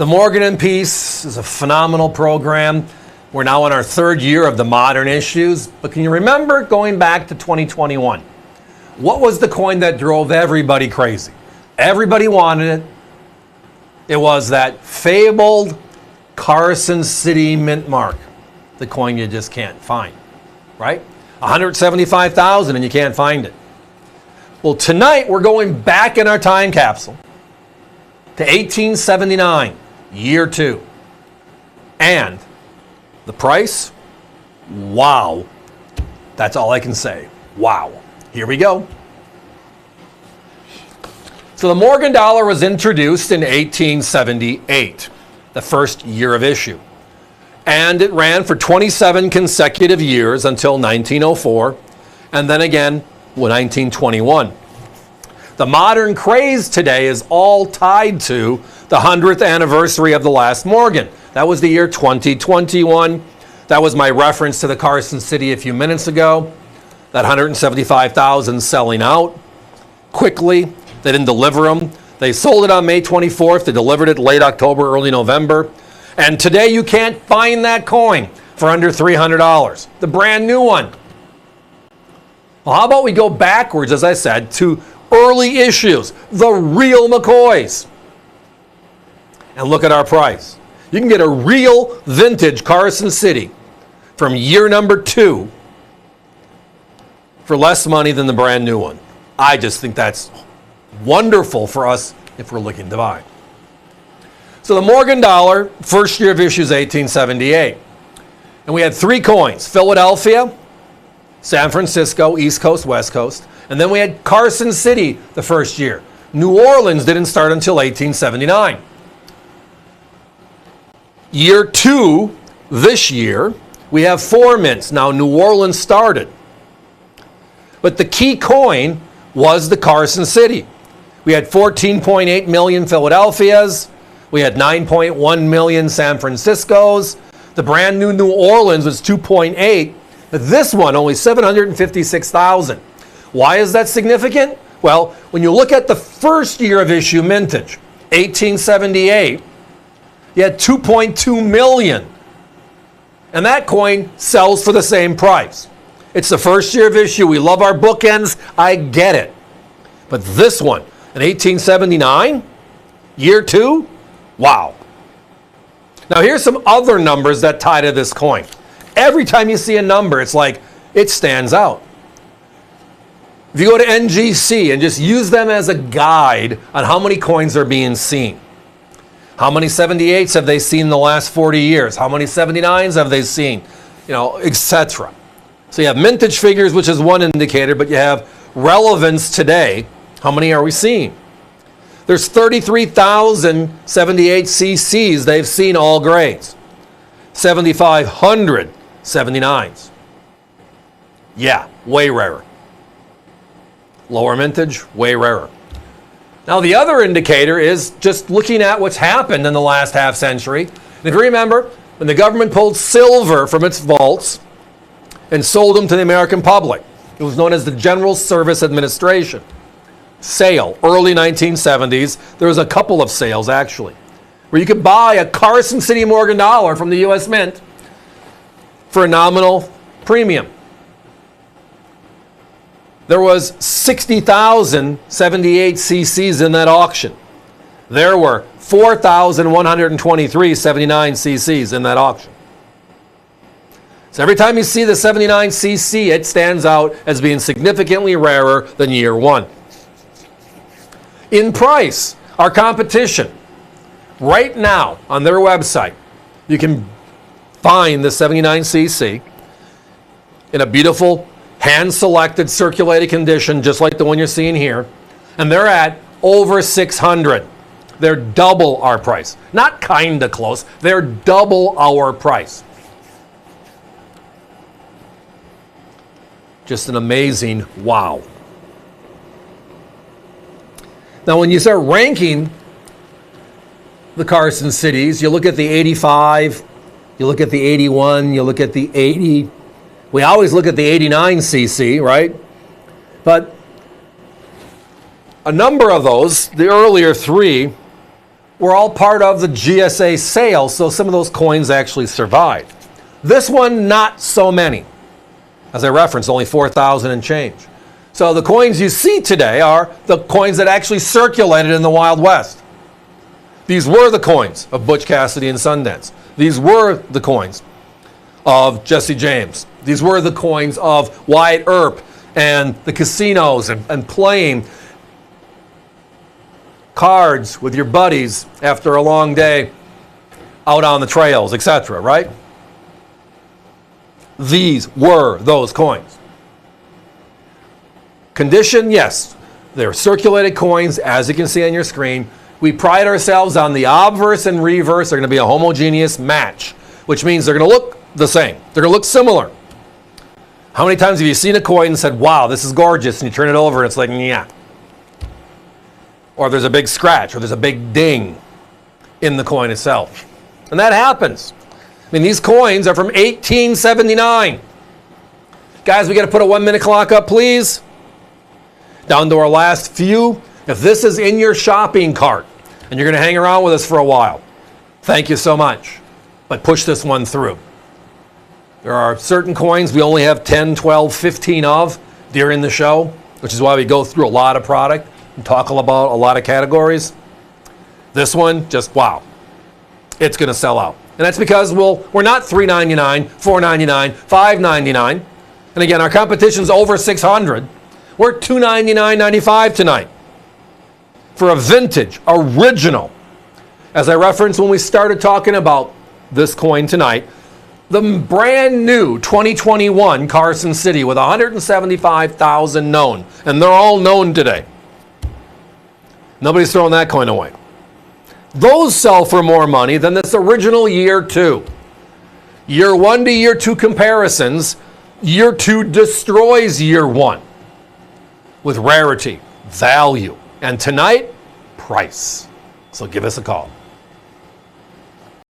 The Morgan and Peace is a phenomenal program. We're now in our third year of the modern issues. But can you remember going back to 2021? What was the coin that drove everybody crazy? Everybody wanted it. It was that fabled Carson City mint mark, the coin you just can't find, right? $175,000 and you can't find it. Well, tonight we're going back in our time capsule to 1879, year 2. And the price? Wow. That's all I can say. Wow. Here we go. So the Morgan dollar was introduced in 1878, the first year of issue. And it ran for 27 consecutive years until 1904, and then again 1921. The modern craze today is all tied to the 100th anniversary of the last Morgan. That was the year 2021. That was my reference to the Carson City a few minutes ago. That 175,000 selling out quickly. They didn't deliver them. They sold it on May 24th. They delivered it late October, early November. And today you can't find that coin for under $300. The brand new one. Well, how about we go backwards, as I said, to early issues, the real McCoys. And look at our price. You can get a real vintage Carson City from year number 2 for less money than the brand new one. I just think that's wonderful for us if we're looking to buy. So the Morgan dollar, first year of issues 1878. And we had 3 coins, Philadelphia, San Francisco, East Coast, West Coast. And then we had Carson City the first year. New Orleans didn't start until 1879. Year 2, this year, we have 4 mints. Now New Orleans started. But the key coin was the Carson City. We had 14.8 million Philadelphias. We had 9.1 million San Franciscos. The brand new New Orleans was 2.8, but this one only 756,000. Why is that significant? Well, when you look at the first year of issue mintage, 1878, you had 2.2 million. And that coin sells for the same price. It's the first year of issue. We love our bookends. I get it. But this one, in 1879, year 2, wow. Now here's some other numbers that tie to this coin. Every time you see a number, it's like, it stands out. If you go to NGC and just use them as a guide on how many coins are being seen. How many 78s have they seen in the last 40 years? How many 79s have they seen? Etc. So you have mintage figures, which is one indicator, but you have relevance today. How many are we seeing? There's 33,000 78 CCs they've seen all grades. 7,500 79s. Yeah, way rarer. Lower mintage, way rarer. Now the other indicator is just looking at what's happened in the last half century. And if you remember, when the government pulled silver from its vaults and sold them to the American public, it was known as the General Service Administration. Sale, early 1970s. There was a couple of sales, actually, where you could buy a Carson City Morgan dollar from the U.S. Mint for a nominal premium. There was 60,000 78 CCs in that auction. There were 4,123 79 CCs in that auction. So every time you see the 79 CC, it stands out as being significantly rarer than year 1. In price, our competition, right now on their website, you can find the 79cc in a beautiful hand-selected circulated condition, just like the one you're seeing here, and they're at over 600. They're double our price. Not kinda close, they're double our price. Just an amazing wow. Now, when you start ranking the Carson cities, you look at the 85, you look at the 81, you look at the 80. We always look at the 89cc, right? But a number of those, the earlier 3, were all part of the GSA sale, so some of those coins actually survived. This one, not so many. As I referenced, only 4,000 and change. So the coins you see today are the coins that actually circulated in the Wild West. These were the coins of Butch Cassidy and Sundance. These were the coins of Jesse James. These were the coins of Wyatt Earp and the casinos and playing cards with your buddies after a long day out on the trails, etc., right? These were those coins. Condition, yes. They're circulated coins, as you can see on your screen. We pride ourselves on the obverse and reverse. They're going to be a homogeneous match, which means they're going to look the same. They're going to look similar. How many times have you seen a coin and said, wow, this is gorgeous, and you turn it over and it's like, yeah. Or there's a big scratch, or there's a big ding in the coin itself. And that happens. I mean, these coins are from 1879. Guys, we got to put a 1-minute clock up, please. Down to our last few. If this is in your shopping cart and you're going to hang around with us for a while, thank you so much. But push this one through. There are certain coins we only have 10, 12, 15 of during the show, which is why we go through a lot of product and talk about a lot of categories. This one, just wow. It's going to sell out. And that's because we're not $3.99, $4.99, $5.99. And again, our competition's over $600. We're $299.95 tonight for a vintage, original. As I referenced when we started talking about this coin tonight, the brand new 2021 Carson City with 175,000 known. And they're all known today. Nobody's throwing that coin away. Those sell for more money than this original year 2. Year 1 to year 2 comparisons, year 2 destroys year 1 with rarity, value, and tonight, price. So give us a call.